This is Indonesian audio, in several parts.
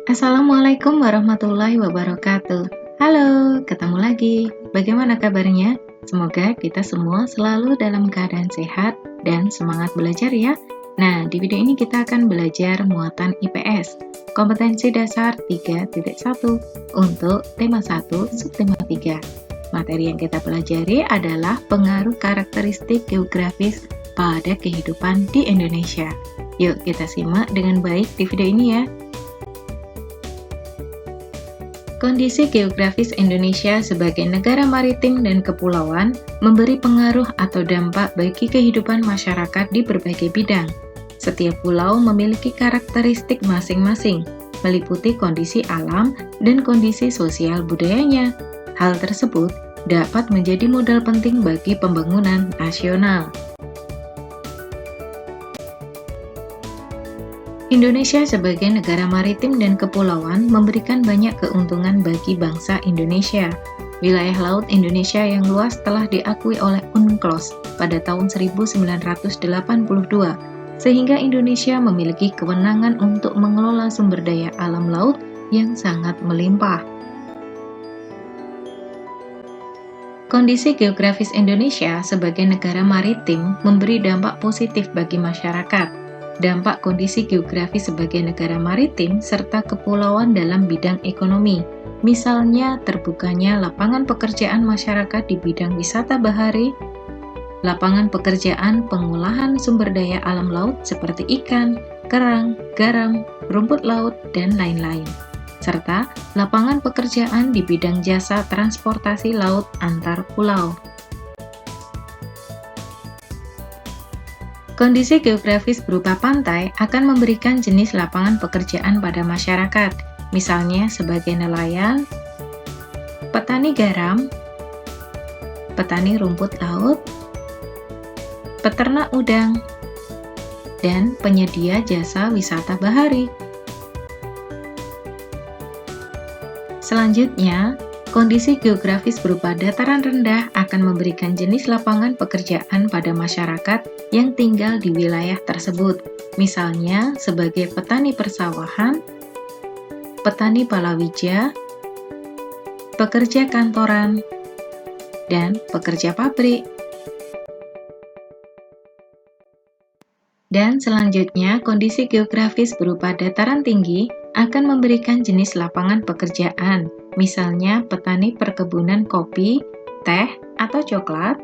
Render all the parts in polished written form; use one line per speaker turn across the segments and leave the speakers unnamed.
Assalamualaikum warahmatullahi wabarakatuh. Halo, ketemu lagi. Bagaimana kabarnya? Semoga kita semua selalu dalam keadaan sehat dan semangat belajar ya. Nah, di video ini kita akan belajar muatan IPS, kompetensi dasar 3.1 untuk tema 1, subtema 3. Materi yang kita pelajari adalah pengaruh karakteristik geografis pada kehidupan di Indonesia. Yuk kita simak dengan baik di video ini ya. Kondisi geografis Indonesia sebagai negara maritim dan kepulauan memberi pengaruh atau dampak bagi kehidupan masyarakat di berbagai bidang. Setiap pulau memiliki karakteristik masing-masing, meliputi kondisi alam dan kondisi sosial budayanya. Hal tersebut dapat menjadi modal penting bagi pembangunan nasional. Indonesia sebagai negara maritim dan kepulauan memberikan banyak keuntungan bagi bangsa Indonesia. Wilayah laut Indonesia yang luas telah diakui oleh UNCLOS pada tahun 1982, sehingga Indonesia memiliki kewenangan untuk mengelola sumber daya alam laut yang sangat melimpah. Kondisi geografis Indonesia sebagai negara maritim memberi dampak positif bagi masyarakat. Dampak kondisi geografis sebagai negara maritim serta kepulauan dalam bidang ekonomi, misalnya terbukanya lapangan pekerjaan masyarakat di bidang wisata bahari, lapangan pekerjaan pengolahan sumber daya alam laut seperti ikan, kerang, garam, rumput laut, dan lain-lain, serta lapangan pekerjaan di bidang jasa transportasi laut antar pulau. Kondisi geografis berupa pantai akan memberikan jenis lapangan pekerjaan pada masyarakat, misalnya sebagai nelayan, petani garam, petani rumput laut, peternak udang, dan penyedia jasa wisata bahari. Selanjutnya, kondisi geografis berupa dataran rendah akan memberikan jenis lapangan pekerjaan pada masyarakat yang tinggal di wilayah tersebut, misalnya sebagai petani persawahan, petani palawija, pekerja kantoran, dan pekerja pabrik. Dan selanjutnya, kondisi geografis berupa dataran tinggi akan memberikan jenis lapangan pekerjaan, misalnya petani perkebunan kopi, teh, atau coklat,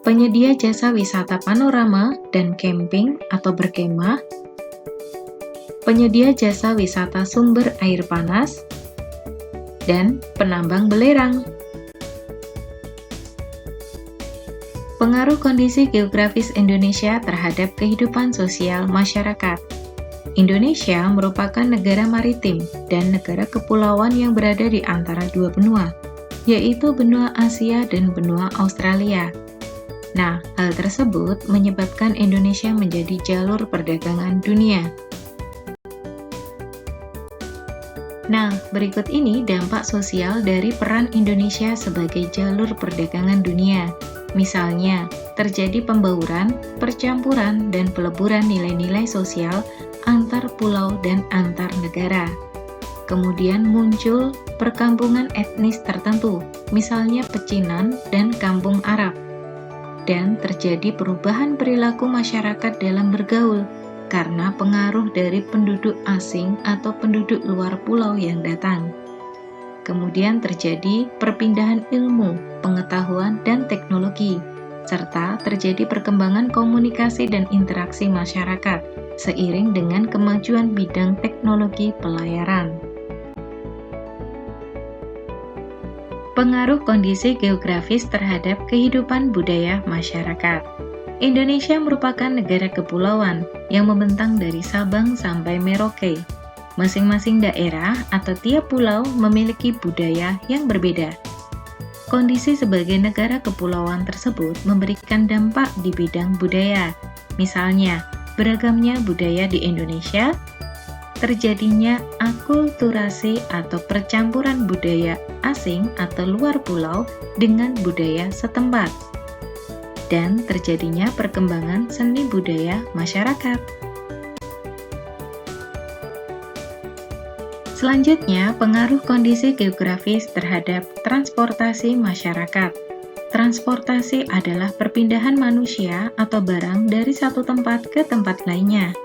penyedia jasa wisata panorama dan camping atau berkemah, penyedia jasa wisata sumber air panas, dan penambang belerang. Pengaruh kondisi geografis Indonesia terhadap kehidupan sosial masyarakat. Indonesia merupakan negara maritim dan negara kepulauan yang berada di antara dua benua, yaitu benua Asia dan benua Australia. Nah, hal tersebut menyebabkan Indonesia menjadi jalur perdagangan dunia. Nah, berikut ini dampak sosial dari peran Indonesia sebagai jalur perdagangan dunia. Misalnya, terjadi pembauran, percampuran, dan peleburan nilai-nilai sosial antar pulau dan antar negara. Kemudian muncul perkampungan etnis tertentu, misalnya pecinan dan kampung Arab. Dan terjadi perubahan perilaku masyarakat dalam bergaul karena pengaruh dari penduduk asing atau penduduk luar pulau yang datang. Kemudian terjadi perpindahan ilmu, pengetahuan, dan teknologi, serta terjadi perkembangan komunikasi dan interaksi masyarakat seiring dengan kemajuan bidang teknologi pelayaran. Pengaruh kondisi geografis terhadap kehidupan budaya masyarakat. Indonesia merupakan negara kepulauan yang membentang dari Sabang sampai Merauke. Masing-masing daerah atau tiap pulau memiliki budaya yang berbeda. Kondisi sebagai negara kepulauan tersebut memberikan dampak di bidang budaya. Misalnya, beragamnya budaya di Indonesia, terjadinya akulturasi atau percampuran budaya asing atau luar pulau dengan budaya setempat, dan terjadinya perkembangan seni budaya masyarakat. Selanjutnya, pengaruh kondisi geografis terhadap transportasi masyarakat. Transportasi adalah perpindahan manusia atau barang dari satu tempat ke tempat lainnya.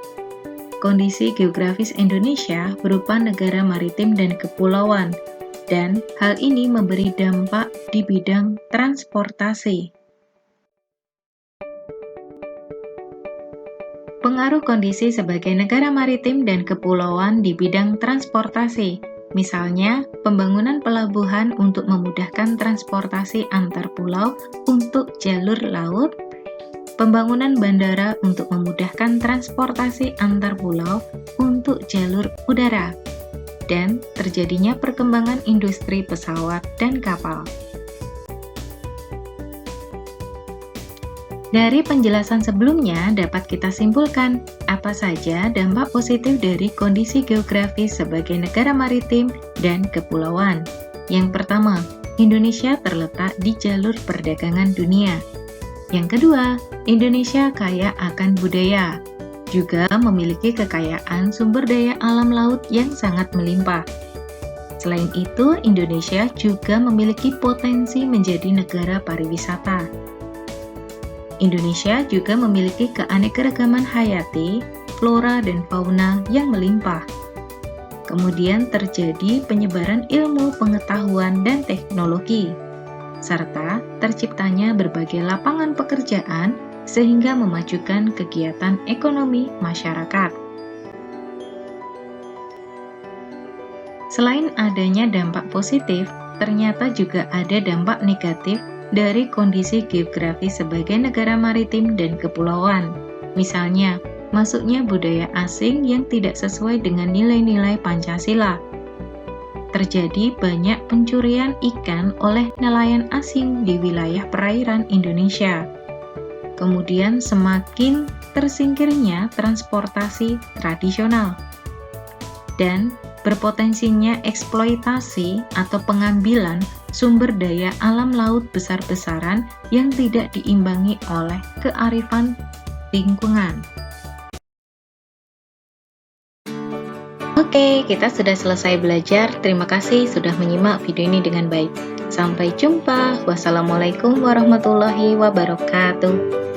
Kondisi geografis Indonesia berupa negara maritim dan kepulauan, dan hal ini memberi dampak di bidang transportasi. Pengaruh kondisi sebagai negara maritim dan kepulauan di bidang transportasi, misalnya pembangunan pelabuhan untuk memudahkan transportasi antar pulau untuk jalur laut, pembangunan bandara untuk memudahkan transportasi antar pulau untuk jalur udara, dan terjadinya perkembangan industri pesawat dan kapal. Dari penjelasan sebelumnya dapat kita simpulkan apa saja dampak positif dari kondisi geografis sebagai negara maritim dan kepulauan. Yang pertama, Indonesia terletak di jalur perdagangan dunia. Yang kedua, Indonesia kaya akan budaya, juga memiliki kekayaan sumber daya alam laut yang sangat melimpah. Selain itu, Indonesia juga memiliki potensi menjadi negara pariwisata. Indonesia juga memiliki keanekaragaman hayati, flora dan fauna yang melimpah. Kemudian terjadi penyebaran ilmu, pengetahuan, dan teknologi, serta terciptanya berbagai lapangan pekerjaan sehingga memajukan kegiatan ekonomi masyarakat. Selain adanya dampak positif, ternyata juga ada dampak negatif dari kondisi geografis sebagai negara maritim dan kepulauan. Misalnya, masuknya budaya asing yang tidak sesuai dengan nilai-nilai Pancasila. Terjadi banyak pencurian ikan oleh nelayan asing di wilayah perairan Indonesia. Kemudian semakin tersingkirnya transportasi tradisional. Dan berpotensinya eksploitasi atau pengambilan sumber daya alam laut besar-besaran yang tidak diimbangi oleh kearifan lingkungan. Oke, kita sudah selesai belajar. Terima kasih sudah menyimak video ini dengan baik. Sampai jumpa. Wassalamualaikum warahmatullahi wabarakatuh.